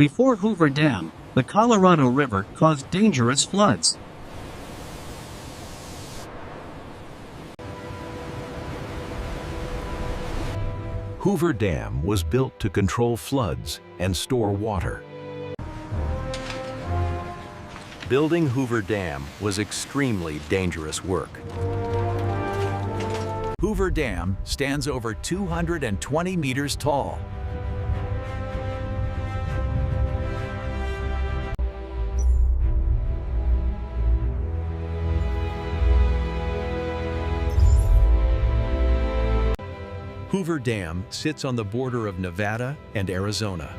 Before Hoover Dam, the Colorado River caused dangerous floods. Hoover Dam was built to control floods and store water. Building Hoover Dam was extremely dangerous work. Hoover Dam stands over 220 meters tall. Hoover Dam sits on the border of Nevada and Arizona.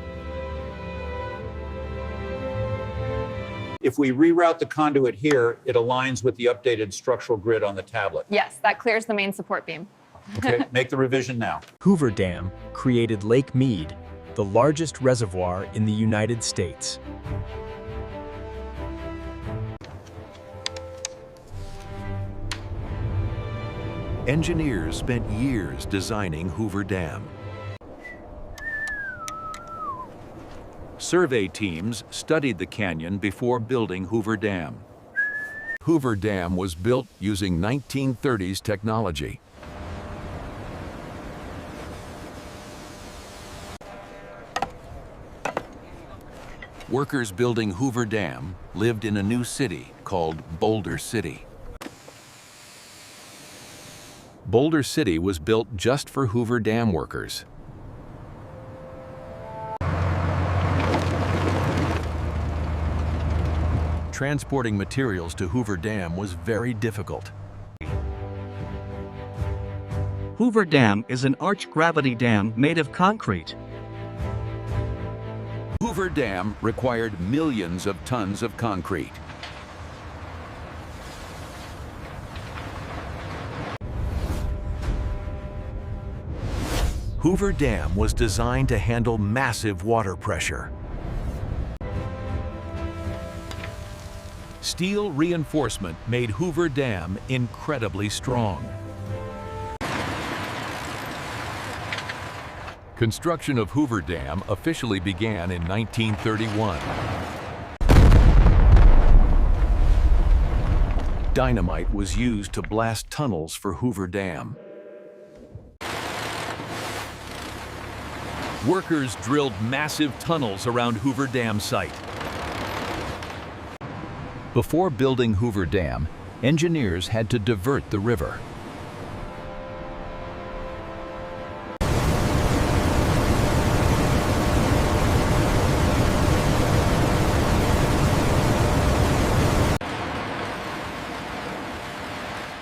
If we reroute the conduit here, it aligns with the updated structural grid on the tablet. Yes, that clears the main support beam. Okay, make the revision now. Hoover Dam created Lake Mead, the largest reservoir in the United States. Engineers spent years designing Hoover Dam. Survey teams studied the canyon before building Hoover Dam. Hoover Dam was built using 1930s technology. Workers building Hoover Dam lived in a new city called Boulder City. Boulder City was built just for Hoover Dam workers. Transporting materials to Hoover Dam was very difficult. Hoover Dam is an arch-gravity dam made of concrete. Hoover Dam required millions of tons of concrete. Hoover Dam was designed to handle massive water pressure. Steel reinforcement made Hoover Dam incredibly strong. Construction of Hoover Dam officially began in 1931. Dynamite was used to blast tunnels for Hoover Dam. Workers drilled massive tunnels around Hoover Dam site. Before building Hoover Dam, engineers had to divert the river.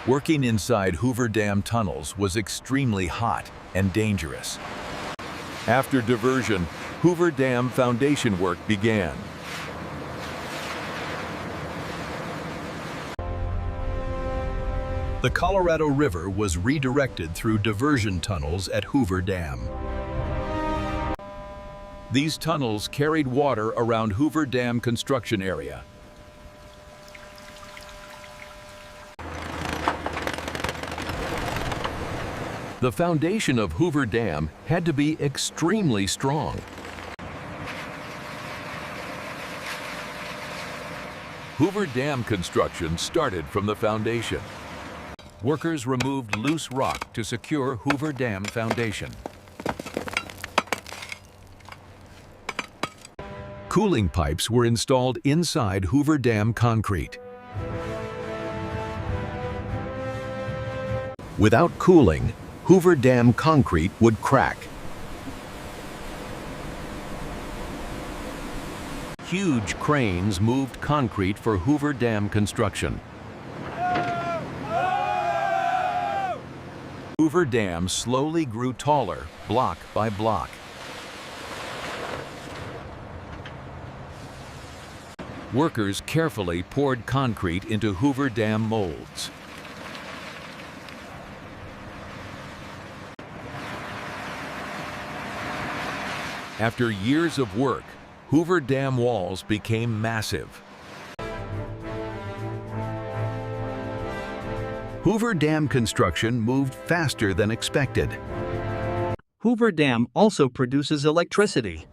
Working inside Hoover Dam tunnels was extremely hot and dangerous. After diversion, Hoover Dam foundation work began. The Colorado River was redirected through diversion tunnels at Hoover Dam. These tunnels carried water around Hoover Dam construction area. The foundation of Hoover Dam had to be extremely strong. Hoover Dam construction started from the foundation. Workers removed loose rock to secure Hoover Dam foundation. Cooling pipes were installed inside Hoover Dam concrete. Without cooling, Hoover Dam concrete would crack. Huge cranes moved concrete for Hoover Dam construction. Hoover Dam slowly grew taller, block by block. Workers carefully poured concrete into Hoover Dam molds. After years of work, Hoover Dam walls became massive. Hoover Dam construction moved faster than expected. Hoover Dam also produces electricity.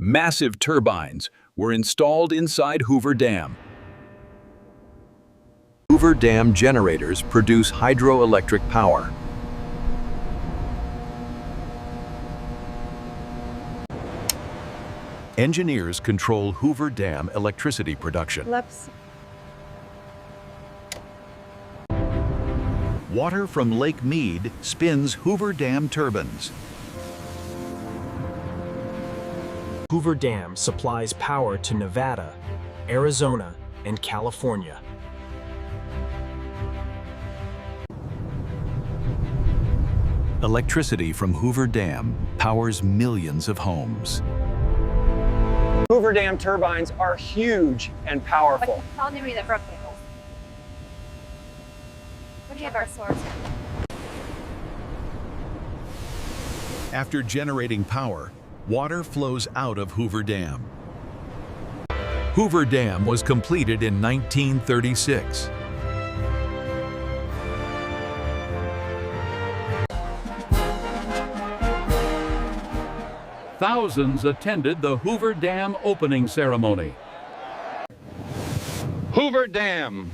Massive turbines were installed inside Hoover Dam. Hoover Dam generators produce hydroelectric power. Engineers control Hoover Dam electricity production. Water from Lake Mead spins Hoover Dam turbines. Hoover Dam supplies power to Nevada, Arizona, and California. Electricity from Hoover Dam powers millions of homes. Hoover Dam turbines are huge and powerful. Tell me that broke it. Where'd you have our source? After generating power, water flows out of Hoover Dam. Hoover Dam was completed in 1936. Thousands attended the Hoover Dam opening ceremony. Hoover Dam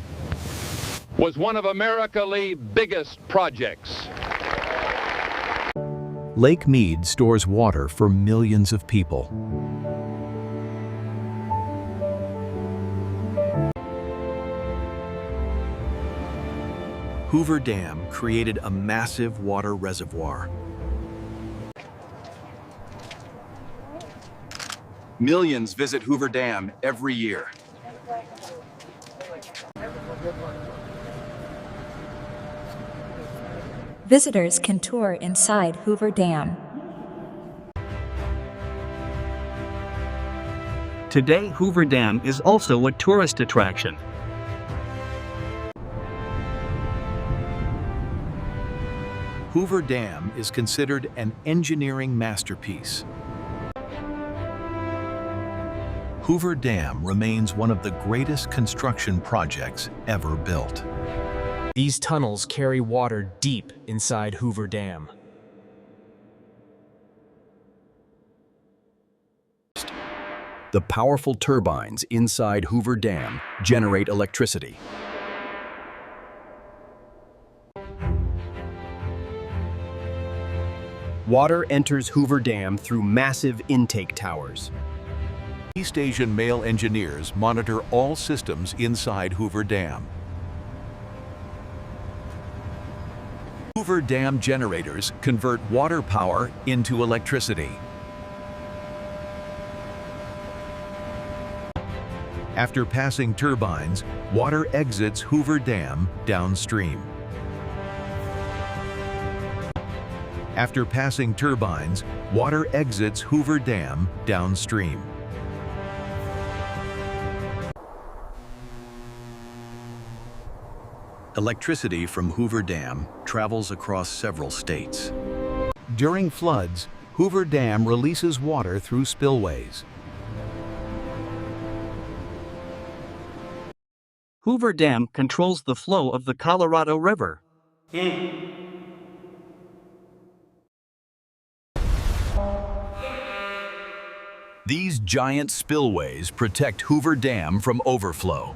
was one of America's biggest projects. Lake Mead stores water for millions of people. Hoover Dam created a massive water reservoir. Millions visit Hoover Dam every year. Visitors can tour inside Hoover Dam. Today, Hoover Dam is also a tourist attraction. Hoover Dam is considered an engineering masterpiece. Hoover Dam remains one of the greatest construction projects ever built. These tunnels carry water deep inside Hoover Dam. The powerful turbines inside Hoover Dam generate electricity. Water enters Hoover Dam through massive intake towers. East Asian male engineers monitor all systems inside Hoover Dam. Hoover Dam generators convert water power into electricity. After passing turbines, water exits Hoover Dam downstream. After passing turbines, water exits Hoover Dam downstream. Electricity from Hoover Dam travels across several states. During floods, Hoover Dam releases water through spillways. Hoover Dam controls the flow of the Colorado River. These giant spillways protect Hoover Dam from overflow.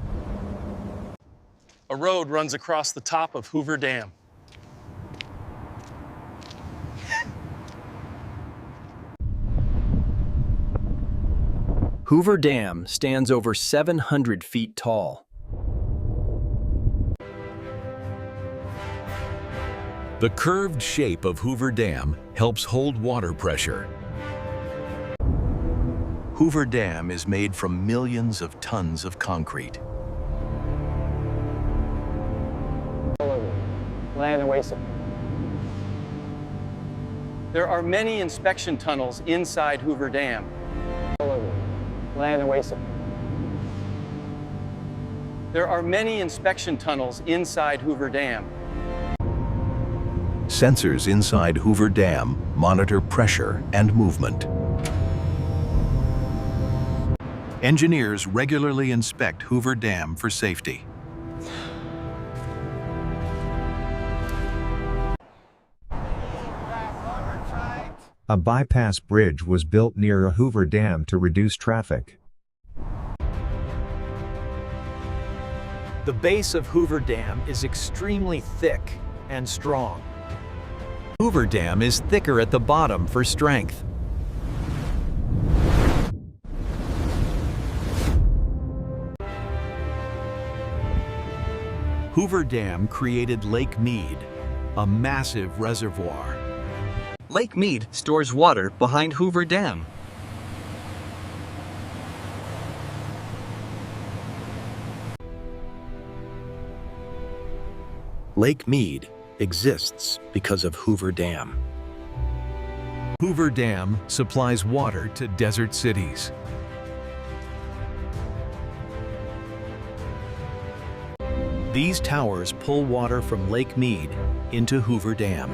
A road runs across the top of Hoover Dam. Hoover Dam stands over 700 feet tall. The curved shape of Hoover Dam helps hold water pressure. Hoover Dam is made from millions of tons of concrete. There are many inspection tunnels inside Hoover Dam. There are many inspection tunnels inside Hoover Dam. Sensors inside Hoover Dam monitor pressure and movement. Engineers regularly inspect Hoover Dam for safety. A bypass bridge was built near a Hoover Dam to reduce traffic. The base of Hoover Dam is extremely thick and strong. Hoover Dam is thicker at the bottom for strength. Hoover Dam created Lake Mead, a massive reservoir. Lake Mead stores water behind Hoover Dam. Lake Mead exists because of Hoover Dam. Hoover Dam supplies water to desert cities. These towers pull water from Lake Mead into Hoover Dam.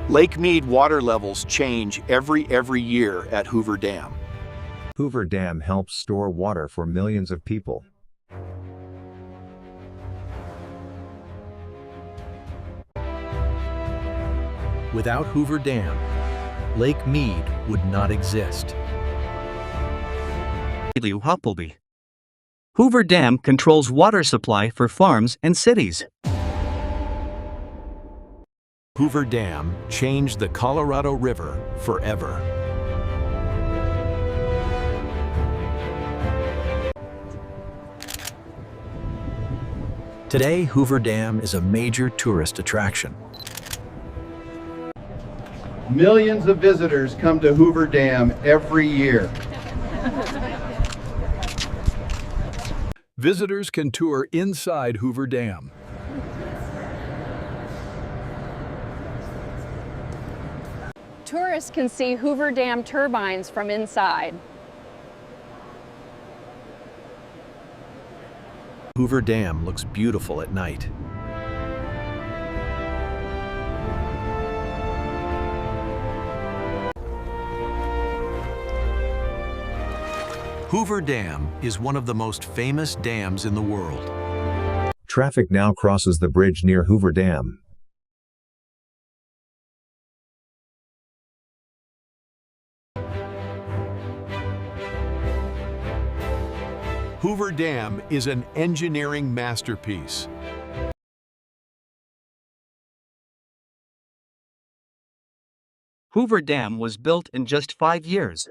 Lake Mead water levels change every year at Hoover Dam. Hoover Dam helps store water for millions of people. Without Hoover Dam, Lake Mead would not exist. Hoover Dam controls water supply for farms and cities. Hoover Dam changed the Colorado River forever. Today, Hoover Dam is a major tourist attraction. Millions of visitors come to Hoover Dam every year. Visitors can tour inside Hoover Dam. Tourists can see Hoover Dam turbines from inside. Hoover Dam looks beautiful at night. Hoover Dam is one of the most famous dams in the world. Traffic now crosses the bridge near Hoover Dam. Hoover Dam is an engineering masterpiece. Hoover Dam was built in just 5 years.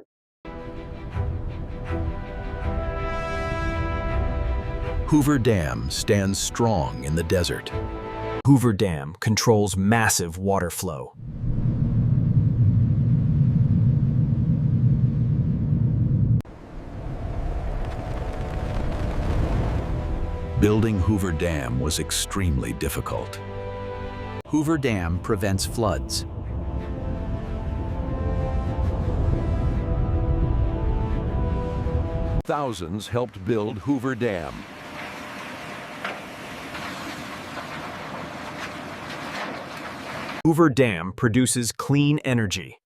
Hoover Dam stands strong in the desert. Hoover Dam controls massive water flow. Building Hoover Dam was extremely difficult. Hoover Dam prevents floods. Thousands helped build Hoover Dam. Hoover Dam produces clean energy.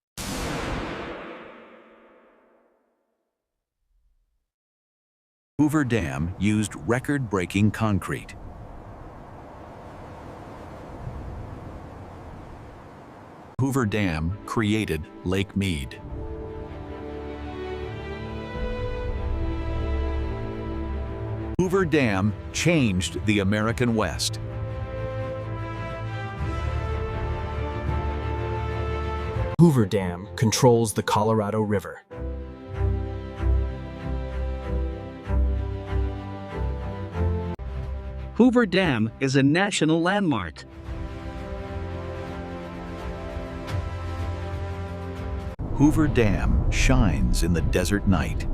Hoover Dam used record-breaking concrete. Hoover Dam created Lake Mead. Hoover Dam changed the American West. Hoover Dam controls the Colorado River. Hoover Dam is a national landmark. Hoover Dam shines in the desert night.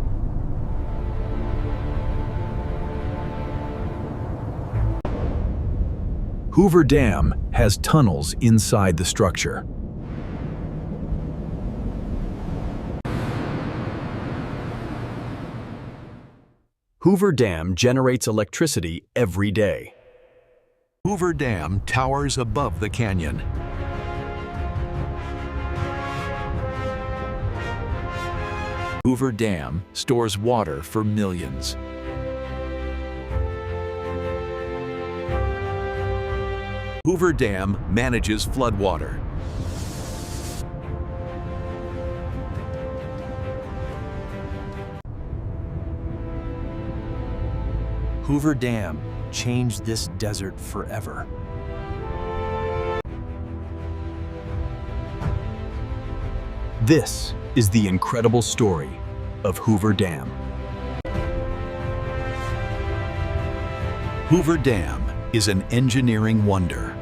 Hoover Dam has tunnels inside the structure. Hoover Dam generates electricity every day. Hoover Dam towers above the canyon. Hoover Dam stores water for millions. Hoover Dam manages floodwater. Hoover Dam changed this desert forever. This is the incredible story of Hoover Dam. Hoover Dam is an engineering wonder.